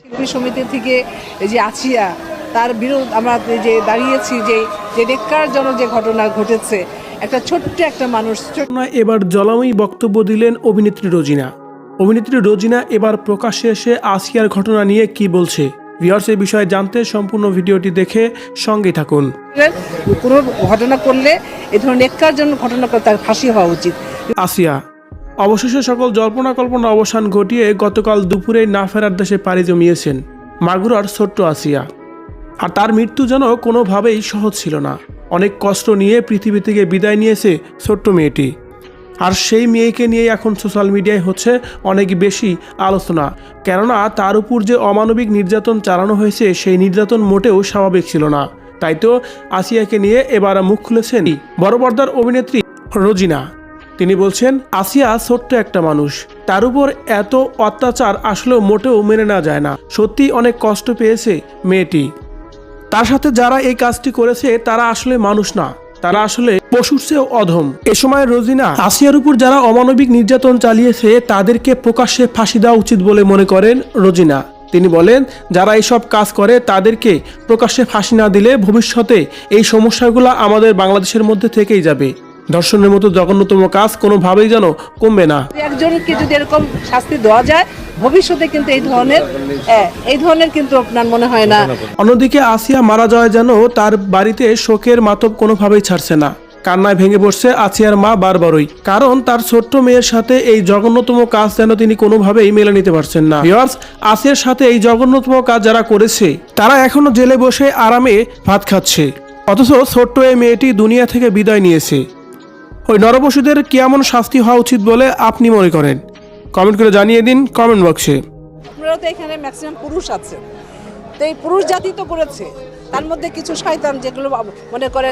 শিল্পী সমিতি থেকে এই যে আছিয়া তার বিরোধ আমরা যে দাঁড়িয়েছি যে ন্যাক্কারজনক যে ঘটনা ঘটেছে, একটা ছোট্ট একটা মানুষ। এবার জ্বলাময়ী বক্তব্য দিলেন অভিনেত্রী রোজিনা। অভিনেত্রী রোজিনা এবার প্রকাশ্যে এসে আসিয়ার ঘটনা নিয়ে কি বলছে, ভিউয়ার্স এই বিষয়ে জানতে সম্পূর্ণ ভিডিওটি দেখে সঙ্গে থাকুন। কোনো ঘটনা করলে এই ধরনের ন্যাক্কারজনক ঘটনা করে তার ফাঁসি হওয়া উচিত। আসিয়া অবশেষে সকল জল্পনা কল্পনা অবসান ঘটিয়ে গতকাল দুপুরে না ফেরার দেশে পাড়ি জমিয়েছেন মাগুরার ছোট্ট আসিয়া। আর তার মৃত্যু যেন কোনোভাবেই সহজ ছিল না। অনেক কষ্ট নিয়ে পৃথিবী থেকে বিদায় নিয়েছে ছোট্ট মেয়েটি। আর সেই মেয়েকে নিয়ে এখন সোশ্যাল মিডিয়ায় হচ্ছে অনেক বেশি আলোচনা, কেননা তার উপর যে অমানবিক নির্যাতন চালানো হয়েছে সেই নির্যাতন মোটেও স্বাভাবিক ছিল না। তাই তো আসিয়াকে নিয়ে এবার মুখ খুলেছেন বড় পর্দার অভিনেত্রী রোজিনা। তিনি বলছেন, আসিয়া ছোট্ট একটা মানুষ, তার উপর এত অত্যাচার আসলে মোটেও মেনে নেওয়া যায় না। সত্যি অনেক কষ্ট পেয়েছে মেয়েটি। তার সাথে যারা এই কাজটি করেছে তারা আসলে মানুষ না, তারা আসলে পশুর চেয়েও অধম। এ সময় রোজিনা আসিয়ার উপর যারা অমানবিক নির্যাতন চালিয়েছে তাদেরকে প্রকাশ্যে ফাঁসি দেওয়া উচিত বলে মনে করেন রোজিনা। তিনি বলেন, যারা এইসব কাজ করে তাদেরকে প্রকাশ্যে ফাঁসি না দিলে ভবিষ্যতে এই সমস্যাগুলো আমাদের বাংলাদেশের মধ্যে থেকেই যাবে। ধর্ষণের মতো জঘন্যতম কাজ কোনোভাবেই যেন কমবে না। একজনকে যদি এরকম শাস্তি দেওয়া যায় ভবিষ্যতে কিন্তু এই ধরনের কিন্তু আপনার মনে হয় না। অন্যদিকে আসিয়া মারা যাওয়া যেন তার বাড়িতে শোকের মাতব কোনোভাবেই ছাড়ছে না। কান্নায় ভেঙে পড়ছে আসিয়ার মা বারবারই, কারণ তার ছোট্ট মেয়ের সাথে এই জঘন্যতম কাজ যেন তিনি কোনোভাবেই মেনে নিতে পারছেন না। ভিউয়ার্স, আসিয়ার সাথে এই জঘন্যতম কাজ যারা করেছে তারা এখনো জেলে বসে আরামে ভাত খাচ্ছে, অথচ ছোট্ট এই মেয়েটি দুনিয়া থেকে বিদায় নিয়েছে। ওই নরপশুদের কেমন শাস্তি হওয়া উচিত বলে আপনি মনে করেন? কমেন্ট করে জানিয়ে দিন কমেন্ট বক্সে। আপনারা তো এখানে ম্যাক্সিমাম পুরুষ আছে, তো এই পুরুষ জাতি তো করেছে, তার মধ্যে কিছু শয়তান যেগুলো মনে করে